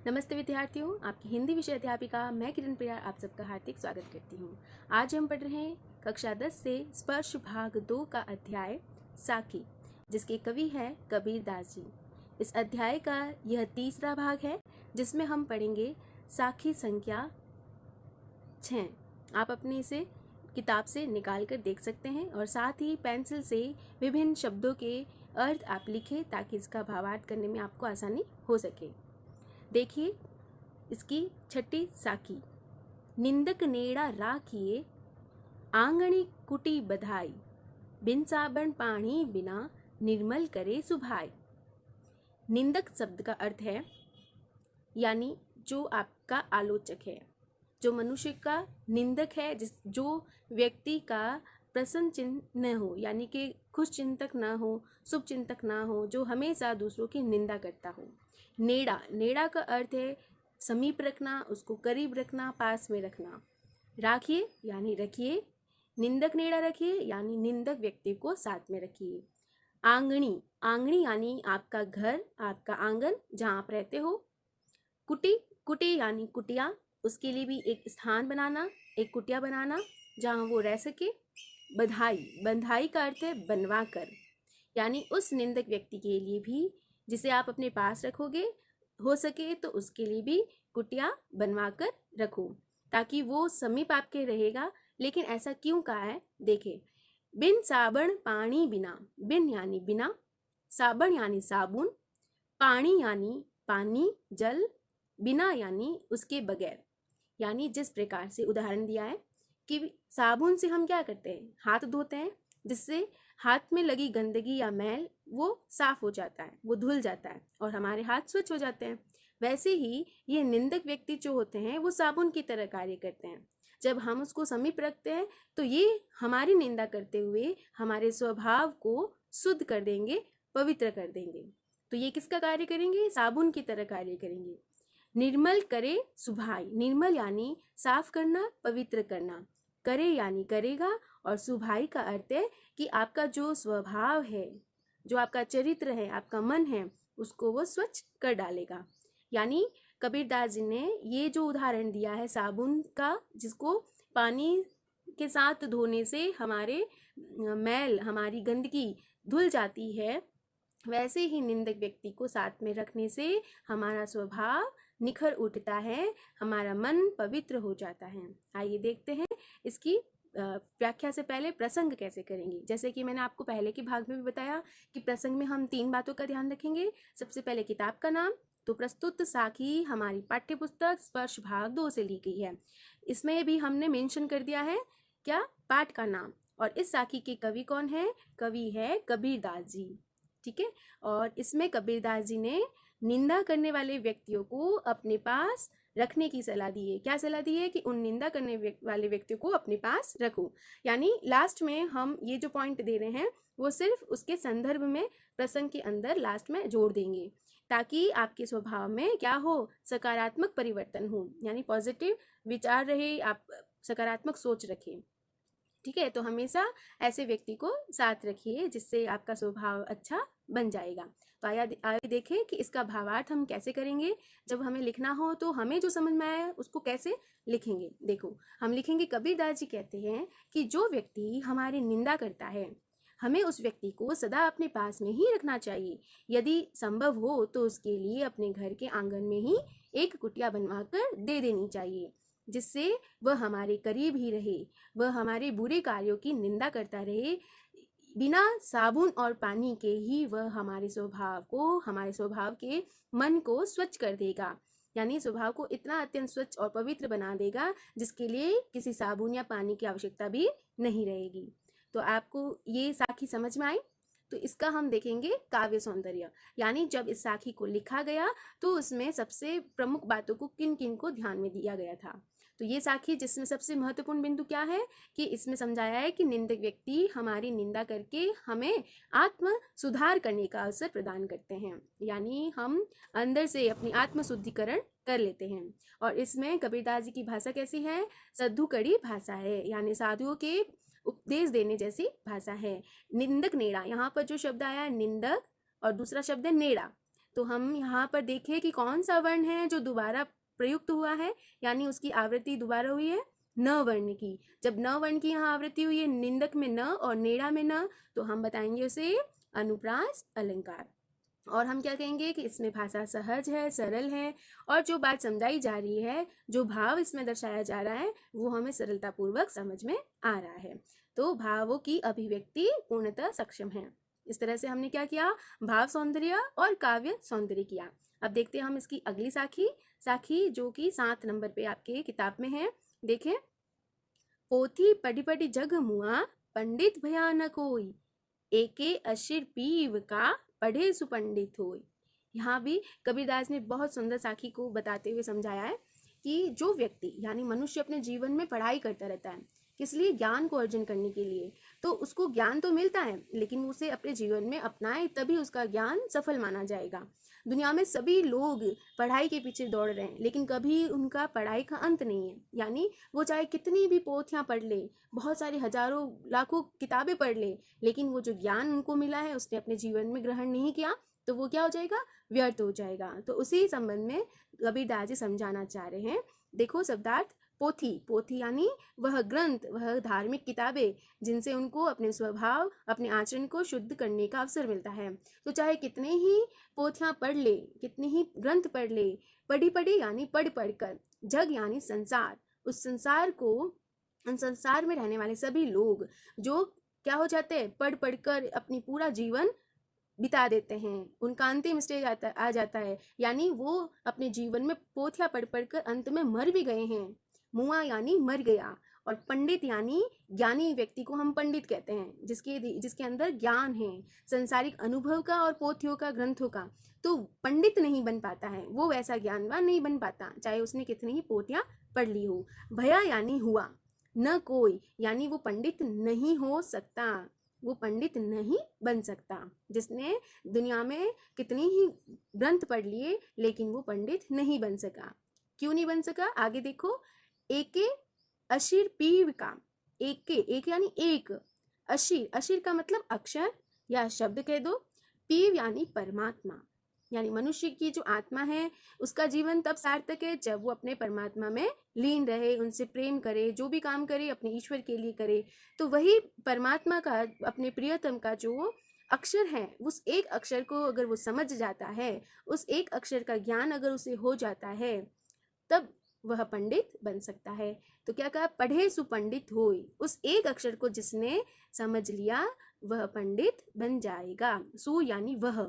नमस्ते विद्यार्थियों, आपकी हिंदी विषय अध्यापिका मैं किरण प्रिया आप सबका हार्दिक स्वागत करती हूँ। आज हम पढ़ रहे हैं कक्षा 10 से स्पर्श भाग 2 का अध्याय साखी, जिसके कवि हैं कबीर दास जी। इस अध्याय का यह तीसरा भाग है, जिसमें हम पढ़ेंगे साखी संख्या 6। आप अपने इसे किताब से निकाल कर देख सकते हैं और साथ ही पेंसिल से विभिन्न शब्दों के अर्थ आप लिखें ताकि इसका भावार्थ करने में आपको आसानी हो सके। देखिए इसकी छठी साखी। निंदक नेड़ा राखिए, आंगणी कुटी बधाई, बिन साबन पानी बिना निर्मल करे सुभाई। निंदक शब्द का अर्थ है यानी जो आपका आलोचक है, जो मनुष्य का निंदक है, जो व्यक्ति का प्रसन्न चिन्ह न हो, यानी कि खुश चिंतक ना हो, शुभ चिंतक ना हो, जो हमेशा दूसरों की निंदा करता हो। नेड़ा, नेड़ा का अर्थ है समीप रखना, उसको करीब रखना, पास में रखना। राखिए यानी रखिए, निंदक नेड़ा रखिए यानी निंदक व्यक्ति को साथ में रखिए। आंगणी, आंगणी यानी आपका घर, आपका आंगन जहाँ आप रहते हो। कुटी, कुटी यानी कुटिया, उसके लिए भी एक स्थान बनाना, एक कुटिया बनाना जहाँ वो रह सके। बधाई, बंधाई का अर्थ है बनवा कर, यानी उस निंदक व्यक्ति के लिए भी जिसे आप अपने पास रखोगे, हो सके तो उसके लिए भी कुटिया बनवा कर रखो ताकि वो समीप आपके रहेगा। लेकिन ऐसा क्यों कहा है, देखे। बिन साबण पानी बिना, बिन यानी बिना, साबण यानी साबुन, पानी यानी पानी जल, बिना यानी उसके बगैर। यानी जिस प्रकार से उदाहरण दिया है कि साबुन से हम क्या करते हैं, हाथ धोते हैं, जिससे हाथ में लगी गंदगी या मैल वो साफ हो जाता है, वो धुल जाता है और हमारे हाथ स्वच्छ हो जाते हैं। वैसे ही ये निंदक व्यक्ति जो होते हैं वो साबुन की तरह कार्य करते हैं। जब हम उसको समीप रखते हैं तो ये हमारी निंदा करते हुए हमारे स्वभाव को शुद्ध कर देंगे, पवित्र कर देंगे। तो ये किसका कार्य करेंगे, साबुन की तरह कार्य करेंगे। निर्मल करे सुभाई, निर्मल यानी साफ करना, पवित्र करना, करे यानी करेगा, और सुभाई का अर्थ है कि आपका जो स्वभाव है, जो आपका चरित्र है, आपका मन है, उसको वो स्वच्छ कर डालेगा। यानी कबीरदास जी ने ये जो उदाहरण दिया है साबुन का, जिसको पानी के साथ धोने से हमारे मैल, हमारी गंदगी धुल जाती है, वैसे ही निंदक व्यक्ति को साथ में रखने से हमारा स्वभाव निखर उठता है, हमारा मन पवित्र हो जाता है। आइए देखते हैं इसकी व्याख्या से पहले प्रसंग कैसे करेंगे। जैसे कि मैंने आपको पहले के भाग में भी बताया कि प्रसंग में हम 3 बातों का ध्यान रखेंगे। सबसे पहले किताब का नाम, तो प्रस्तुत साखी हमारी पाठ्य पुस्तक स्पर्श भाग 2 से ली गई है। इसमें भी हमने मेंशन कर दिया है क्या, पाठ का नाम, और इस साखी के कवि कौन है, कवि है कबीरदास जी। ठीक है, और इसमें कबीरदास जी ने निंदा करने वाले व्यक्तियों को अपने पास रखने की सलाह दी है। क्या सलाह दी है कि उन निंदा करने वाले व्यक्तियों को अपने पास रखो। यानी लास्ट में हम ये जो पॉइंट दे रहे हैं वो सिर्फ उसके संदर्भ में प्रसंग के अंदर लास्ट में जोड़ देंगे, ताकि आपके स्वभाव में क्या हो, सकारात्मक परिवर्तन हो, यानी पॉजिटिव विचार रहे, आप सकारात्मक सोच रखें। ठीक है, तो हमेशा ऐसे व्यक्ति को साथ रखिए जिससे आपका स्वभाव अच्छा बन जाएगा। तो आइए देखें कि इसका भावार्थ हम कैसे करेंगे। जब हमें लिखना हो तो हमें जो समझ में आया उसको कैसे लिखेंगे। देखो, हम लिखेंगे कबीरदास जी कहते हैं कि जो व्यक्ति हमारी निंदा करता है, हमें उस व्यक्ति को सदा अपने पास में ही रखना चाहिए। यदि संभव हो तो उसके लिए अपने घर के आंगन में ही एक कुटिया बनवा कर दे देनी चाहिए, जिससे वह हमारे करीब ही रहे, वह हमारे बुरे कार्यों की निंदा करता रहे। बिना साबुन और पानी के ही वह हमारे स्वभाव को, हमारे स्वभाव के मन को स्वच्छ कर देगा, यानी स्वभाव को इतना अत्यंत स्वच्छ और पवित्र बना देगा जिसके लिए किसी साबुन या पानी की आवश्यकता भी नहीं रहेगी। तो आपको ये साखी समझ में आई। तो इसका हम देखेंगे काव्य सौंदर्य, यानी जब इस साखी को लिखा गया तो उसमें सबसे प्रमुख बातों को किन किन को ध्यान में दिया गया था। तो ये साखी जिसमें सबसे महत्वपूर्ण बिंदु क्या है कि इसमें समझाया है कि निंदक व्यक्ति हमारी निंदा करके हमें आत्म सुधार करने का अवसर प्रदान करते हैं, यानी हम अंदर से अपनी आत्म शुद्धिकरण कर लेते हैं। और इसमें कबीरदास जी की भाषा कैसी है, सद्धु कड़ी भाषा है, यानी साधुओं के उपदेश देने जैसी भाषा है। निंदक नेड़ा, यहाँ पर जो शब्द आया है निंदक और दूसरा शब्द है नेड़ा, तो तो हम यहाँ पर देखें कि कौन सा वर्ण है जो दोबारा प्रयुक्त हुआ है, यानी उसकी आवृत्ति दोबारा हुई है न वर्ण की। जब न वर्ण की यहाँ आवृत्ति हुई है निंदक में न और नेड़ा में न, तो हम बताएंगे उसे अनुप्रास अलंकार। और हम क्या कहेंगे कि इसमें भाषा सहज है, सरल है, और जो बात समझाई जा रही है, जो भाव इसमें दर्शाया जा रहा है, वो हमें सरलता पूर्वक समझ में आ रहा है। तो भावों की अभिव्यक्ति पूर्णतः सक्षम है। इस तरह से हमने क्या किया, भाव सौंदर्य और काव्य सौंदर्य किया। अब देखते हैं हम इसकी अगली साखी जो कि 7 नंबर पे आपके किताब में है। देखें, पोथी पढ़ी पढ़ी जग मुआ, पंडित भया न कोई, एके अशिर पीव का पढ़े सुपंडित होय। यहाँ भी कबीरदास ने बहुत सुंदर साखी को बताते हुए समझाया है कि जो व्यक्ति यानी मनुष्य अपने जीवन में पढ़ाई करता रहता है, किस लिए, ज्ञान को अर्जन करने के लिए, तो उसको ज्ञान तो मिलता है, लेकिन उसे अपने जीवन में अपनाए तभी उसका ज्ञान सफल माना जाएगा। दुनिया में सभी लोग पढ़ाई के पीछे दौड़ रहे हैं, लेकिन कभी उनका पढ़ाई का अंत नहीं है। यानी वो चाहे कितनी भी पोथियाँ पढ़ ले, बहुत सारी हजारों लाखों किताबें पढ़ ले, लेकिन वो जो ज्ञान उनको मिला है उसने अपने जीवन में ग्रहण नहीं किया, तो वो क्या हो जाएगा, व्यर्थ हो जाएगा। तो उसी संबंध में कबीरदास जी समझाना चाह रहे हैं। देखो शब्दार्थ, पोथी यानी वह ग्रंथ, वह धार्मिक किताबें जिनसे उनको अपने स्वभाव, अपने आचरण को शुद्ध करने का अवसर मिलता है। तो चाहे कितने ही पोथियाँ पढ़ ले, कितने ही ग्रंथ पढ़ ले, पढ़ी यानी पढ़ कर, जग यानी संसार, उस संसार को, उन संसार में रहने वाले सभी लोग जो क्या हो जाते हैं, पढ़ कर अपनी पूरा जीवन बिता देते हैं, उनका अंतिम स्टेज आ जाता है, यानी वो अपने जीवन में पोथियाँ पढ़ कर अंत में मर भी गए हैं। मुआ यानी मर गया, और पंडित यानी ज्ञानी व्यक्ति को हम पंडित कहते हैं, जिसके अंदर ज्ञान है, संसारिक अनुभव का और पोथियों का, ग्रंथों का। तो पंडित नहीं बन पाता है, वो वैसा ज्ञानवान नहीं बन पाता, चाहे उसने कितनी ही पोथियाँ पढ़ ली हो। भया यानी हुआ, न कोई यानी वो पंडित नहीं हो सकता, वो पंडित नहीं बन सकता। जिसने दुनिया में कितनी ही ग्रंथ पढ़ लिए, लेकिन वो पंडित नहीं बन सका। क्यों नहीं बन सका, आगे देखो, एके अशिर पीव का, एक यानी एक, अशिर का मतलब अक्षर या शब्द कह दो, पीव यानी परमात्मा, यानी मनुष्य की जो आत्मा है उसका जीवन तब सार्थक है जब वो अपने परमात्मा में लीन रहे, उनसे प्रेम करे, जो भी काम करे अपने ईश्वर के लिए करे। तो वही परमात्मा का, अपने प्रियतम का जो अक्षर है, उस एक अक्षर को अगर वो समझ जाता है, उस एक अक्षर का ज्ञान अगर उसे हो जाता है, तब वह पंडित बन सकता है। तो क्या कहा, पढ़े सुपंडित होय, उस एक अक्षर को जिसने समझ लिया वह पंडित बन जाएगा। सु यानी वह।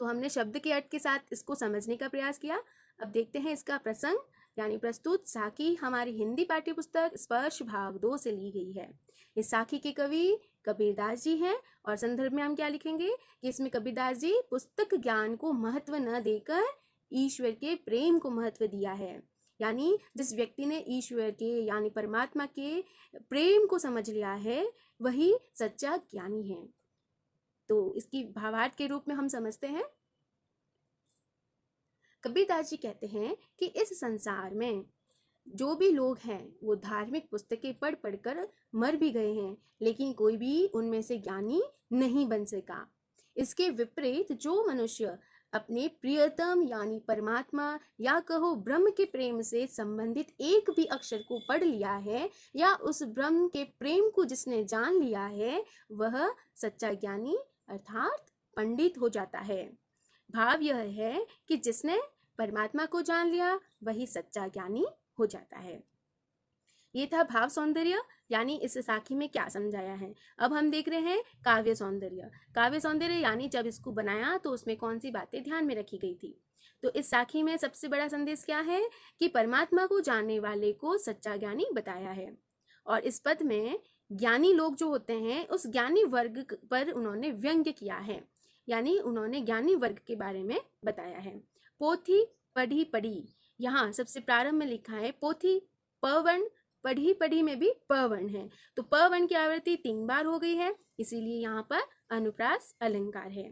तो हमने शब्द के अर्थ के साथ इसको समझने का प्रयास किया। अब देखते हैं इसका प्रसंग यानी प्रस्तुत साखी हमारी हिंदी पाठ्यपुस्तक स्पर्श भाग 2 से ली गई है। इस साखी के कवि कबीरदास जी हैं, और संदर्भ में हम क्या लिखेंगे कि इसमें कबीरदास जी पुस्तक ज्ञान को महत्व न देकर ईश्वर के प्रेम को महत्व दिया है। यानी जिस व्यक्ति ने ईश्वर के यानी परमात्मा के प्रेम को समझ लिया है वही सच्चा ज्ञानी है। तो इसकी भावार्थ के रूप में हम समझते हैं, कबीरदास जी कहते हैं कि इस संसार में जो भी लोग हैं वो धार्मिक पुस्तकें पढ़ कर मर भी गए हैं, लेकिन कोई भी उनमें से ज्ञानी नहीं बन सका। इसके विपरीत जो मनुष्य अपने प्रियतम यानी परमात्मा या कहो ब्रह्म के प्रेम से संबंधित एक भी अक्षर को पढ़ लिया है, या उस ब्रह्म के प्रेम को जिसने जान लिया है, वह सच्चा ज्ञानी अर्थात पंडित हो जाता है। भाव यह है कि जिसने परमात्मा को जान लिया वही सच्चा ज्ञानी हो जाता है। ये था भाव सौंदर्य, यानी इस साखी में क्या समझाया है। अब हम देख रहे हैं काव्य सौंदर्य। काव्य सौंदर्य यानी जब इसको बनाया तो उसमें कौन सी बातें ध्यान में रखी गई थी। तो इस साखी में सबसे बड़ा संदेश क्या है कि परमात्मा को जानने वाले को सच्चा ज्ञानी बताया है, और इस पद में ज्ञानी लोग जो होते हैं उस ज्ञानी वर्ग पर उन्होंने व्यंग्य किया है, यानी उन्होंने ज्ञानी वर्ग के बारे में बताया है। पोथी पढ़ी, यहाँ सबसे प्रारंभ में लिखा है पोथी पवर्ण, पढ़ी में भी पवर्ण है, तो पवर्ण की आवृत्ति 3 बार हो गई है, इसीलिए यहाँ पर अनुप्रास अलंकार है।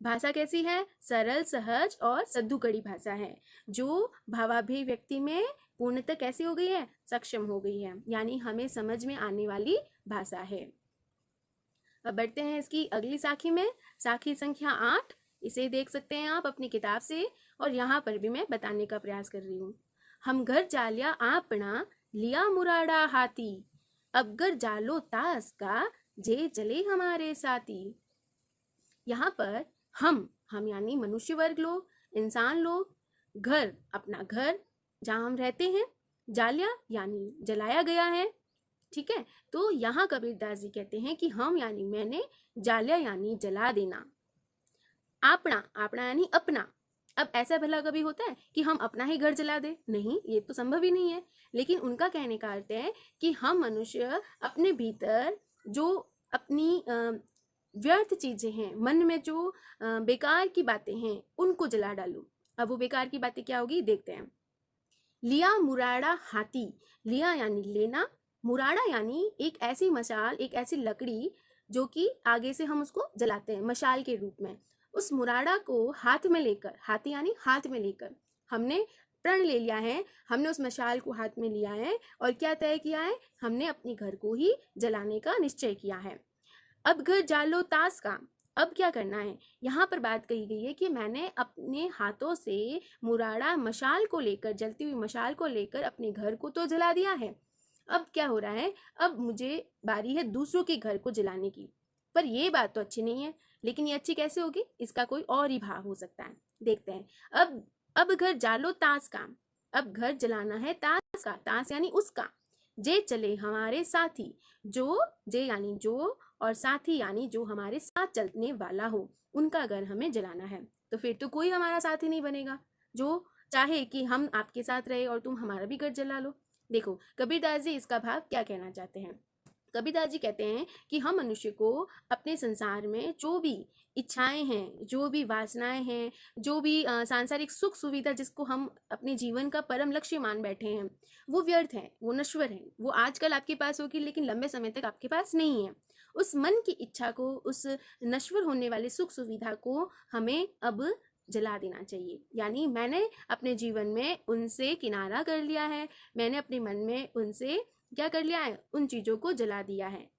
भाषा कैसी है, सरल, सहज और सद्दुकड़ी भाषा है, जो भावाभिव्यक्ति में पूर्णतः कैसी हो गई है, सक्षम हो गई है, यानी हमें समझ में आने वाली भाषा है। अब बढ़ते हैं इसकी अगली साखी में, साखी संख्या 8 इसे देख सकते हैं आप अपनी किताब से, और यहाँ पर भी मैं बताने का प्रयास कर रही हूँ। हम घर जालिया आपना, लिया मुराड़ा हाथी, अब घर जालो तास का, जे चले हमारे साथी। यहाँ पर हम यानी मनुष्य वर्ग लोग, इंसान लोग, घर अपना घर जहाँ हम रहते हैं, जालिया यानी जलाया गया है, ठीक है। तो यहाँ कबीरदास जी कहते हैं कि हम यानी मैंने, जालिया यानी जला देना, आपना आपना यानी अपना। अब ऐसा भला कभी होता है कि हम अपना ही घर जला दे? नहीं, ये तो संभव ही नहीं है। लेकिन उनका कहने का अर्थ है कि हम मनुष्य अपने भीतर जो अपनी व्यर्थ चीजें हैं, मन में जो बेकार की बातें हैं, उनको जला डालूं। अब वो बेकार की बातें क्या होगी, देखते हैं। लिया मुराड़ा हाथी, लिया यानी लेना, मुराड़ा यानी एक ऐसी मशाल, एक ऐसी लकड़ी जो कि आगे से हम उसको जलाते हैं मशाल के रूप में। उस मुराड़ा को हाथ में लेकर, हाथी यानी हाथ में लेकर, हमने प्रण ले लिया है, हमने उस मशाल को हाथ में लिया है और क्या तय किया है, हमने अपने घर को ही जलाने का निश्चय किया है। अब घर जालो तास का, अब क्या करना है, यहाँ पर बात कही गई है कि मैंने अपने हाथों से मुराड़ा मशाल को लेकर, जलती हुई मशाल को लेकर अपने घर को तो जला दिया है। अब क्या हो रहा है, अब मुझे बारी है दूसरों के घर को जलाने की। पर ये बात तो अच्छी नहीं है, लेकिन ये अच्छी कैसे होगी, इसका कोई और ही भाव हो सकता है, देखते हैं। अब घर जालो तास का, अब घर जलाना है तास का, तास यानी उसका, जे चले हमारे साथी, जो, जे यानी जो, और साथी यानी जो हमारे साथ चलने वाला हो, उनका घर हमें जलाना है। तो फिर तो कोई हमारा साथी नहीं बनेगा जो चाहे कि हम आपके साथ रहे और तुम हमारा भी घर जला लो। देखो कबीरदास जी इसका भाव क्या कहना चाहते हैं। कबीरदास जी कहते हैं कि हम मनुष्य को अपने संसार में जो भी इच्छाएं हैं, जो भी वासनाएं हैं, जो भी सांसारिक सुख सुविधा जिसको हम अपने जीवन का परम लक्ष्य मान बैठे हैं, वो व्यर्थ है, वो नश्वर है। वो आजकल आपके पास होगी लेकिन लंबे समय तक आपके पास नहीं है। उस मन की इच्छा को, उस नश्वर होने वाले सुख सुविधा को हमें अब जला देना चाहिए। यानी मैंने अपने जीवन में उनसे किनारा कर लिया है, मैंने अपने मन में उनसे क्या कर लिया है, उन चीजों को जला दिया है।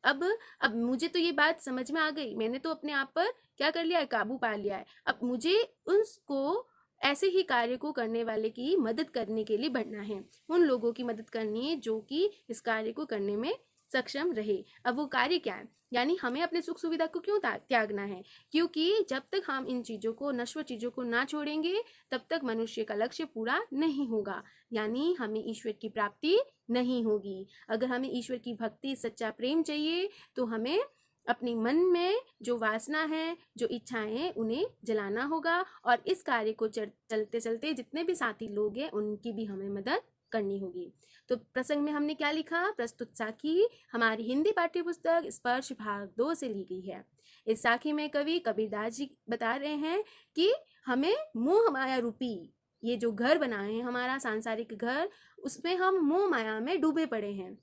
अब मुझे तो ये बात समझ में आ गई, मैंने तो अपने आप पर क्या कर लिया है, काबू पा लिया है। अब मुझे उसको, ऐसे ही कार्य को करने वाले की मदद करने के लिए बढ़ना है, उन लोगों की मदद करनी है जो कि इस कार्य को करने में सक्षम रहे। अब वो कार्य क्या है, यानी हमें अपने सुख सुविधा को क्यों त्यागना है, क्योंकि जब तक हम इन चीजों को, नश्वर चीजों को ना छोड़ेंगे, तब तक मनुष्य का लक्ष्य पूरा नहीं होगा, यानी हमें ईश्वर की प्राप्ति नहीं होगी। अगर हमें ईश्वर की भक्ति, सच्चा प्रेम चाहिए, तो हमें अपने मन में जो वासना है, जो इच्छाएं हैं, उन्हें जलाना होगा। और इस कार्य को चलते चलते जितने भी साथी लोग हैं, उनकी भी हमें मदद करनी होगी। तो प्रसंग में हमने क्या लिखा, प्रस्तुत साखी हमारी हिंदी पाठ्य पुस्तक स्पर्श भाग 2 से ली गई है। इस साखी में कवि कबीरदास जी बता रहे हैं कि हमें मोह माया रूपी ये जो घर बनाए हैं, हमारा सांसारिक घर, उसमें हम मोह माया में डूबे पड़े हैं।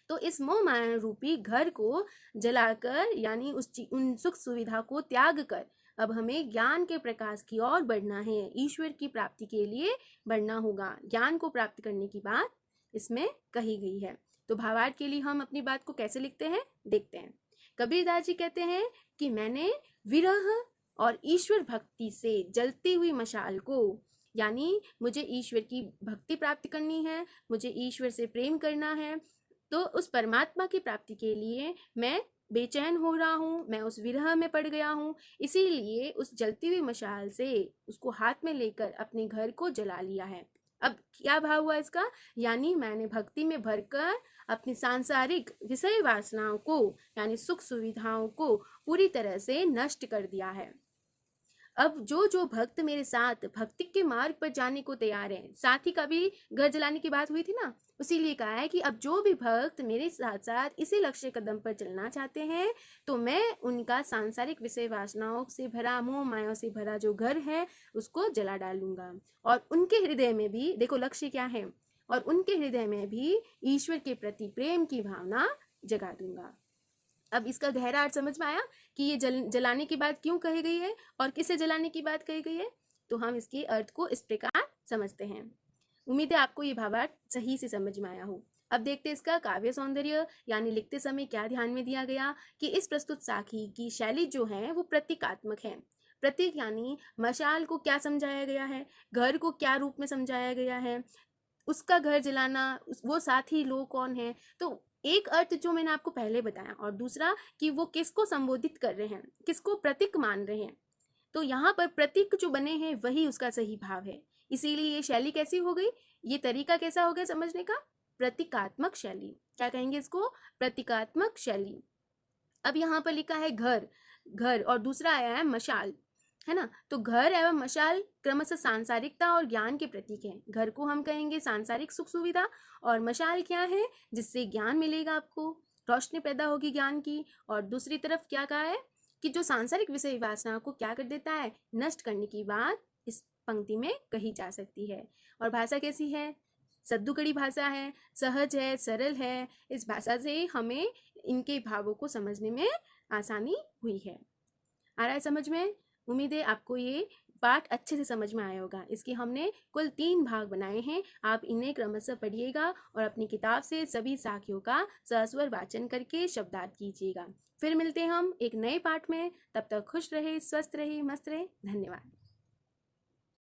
तो इस मोह माया रूपी घर को जलाकर, यानी उन सुख सुविधा को त्याग कर, अब हमें ज्ञान के प्रकाश की ओर बढ़ना है, ईश्वर की प्राप्ति के लिए बढ़ना होगा। ज्ञान को प्राप्त करने की बात इसमें कही गई है। तो भावार्थ के लिए हम अपनी बात को कैसे लिखते हैं, देखते हैं। कबीरदास जी कहते हैं कि मैंने विरह और ईश्वर भक्ति से जलती हुई मशाल को, यानी मुझे ईश्वर की भक्ति प्राप्त करनी है, मुझे ईश्वर से प्रेम करना है, तो उस परमात्मा की प्राप्ति के लिए मैं बेचैन हो रहा हूँ, मैं उस विरह में पड़ गया हूँ, इसीलिए उस जलती हुई मशाल से उसको हाथ में लेकर अपने घर को जला लिया है। अब क्या भाव हुआ इसका, यानी मैंने भक्ति में भरकर अपनी सांसारिक विषय वासनाओं को, यानी सुख सुविधाओं को पूरी तरह से नष्ट कर दिया है। अब जो जो भक्त मेरे साथ भक्ति के मार्ग पर जाने को तैयार है, साथी का भी घर जलाने की बात हुई थी ना, उसीलिए कहा है कि अब जो भी भक्त मेरे साथ साथ इसी लक्ष्य कदम पर चलना चाहते हैं, तो मैं उनका सांसारिक विषय वासनाओं से भरा, मोह माया से भरा जो घर है, उसको जला डालूंगा। और उनके हृदय में भी, देखो लक्ष्य क्या है, और उनके हृदय में भी ईश्वर के प्रति प्रेम की भावना जगा दूंगा। अब इसका गहरा अर्थ समझ में आया कि ये जलाने की बात क्यों कही गई है और किसे जलाने की बात कही गई है। तो हम इसके अर्थ को इस प्रकार समझते हैं। उम्मीद है आपको ये भावार्थ सही से समझ में आया हो। अब देखते हैं इसका काव्य सौंदर्य, यानी लिखते समय क्या ध्यान में दिया गया कि इस प्रस्तुत साखी की शैली जो है वो प्रतीकात्मक है। प्रतीक यानी मशाल को क्या समझाया गया है, घर को क्या रूप में समझाया गया है, उसका घर जलाना, वो साथी लोग कौन है। तो एक अर्थ जो मैंने आपको पहले बताया, और दूसरा कि वो किसको संबोधित कर रहे हैं, किसको प्रतीक मान रहे हैं। तो यहाँ पर प्रतीक जो बने हैं वही उसका सही भाव है। इसीलिए ये शैली कैसी हो गई, ये तरीका कैसा हो गया समझने का, प्रतीकात्मक शैली। क्या कहेंगे इसको, प्रतीकात्मक शैली। अब यहाँ पर लिखा है घर, घर और दूसरा आया है मशाल, है ना। तो घर एवं मशाल क्रमशः सांसारिकता और ज्ञान के प्रतीक हैं। घर को हम कहेंगे सांसारिक सुख सुविधा, और मशाल क्या है, जिससे ज्ञान मिलेगा, आपको रोशनी पैदा होगी ज्ञान की। और दूसरी तरफ क्या कहा है कि जो सांसारिक विषय वासना को क्या कर देता है, नष्ट करने की बात इस पंक्ति में कही जा सकती है। और भाषा कैसी है, सद्दुकड़ी भाषा है, सहज है, सरल है। इस भाषा से हमें इनके भावों को समझने में आसानी हुई है। आ रहा है समझ में। उम्मीद है आपको ये पाठ अच्छे से समझ में आया होगा। इसके हमने कुल 3 भाग बनाए हैं। आप इन्हें क्रमशः पढ़िएगा और अपनी किताब से सभी साखियों का सस्वर वाचन करके शब्दार्थ कीजिएगा। फिर मिलते हैं हम एक नए पाठ में। तब तक खुश रहे, स्वस्थ रहे, मस्त रहे। धन्यवाद।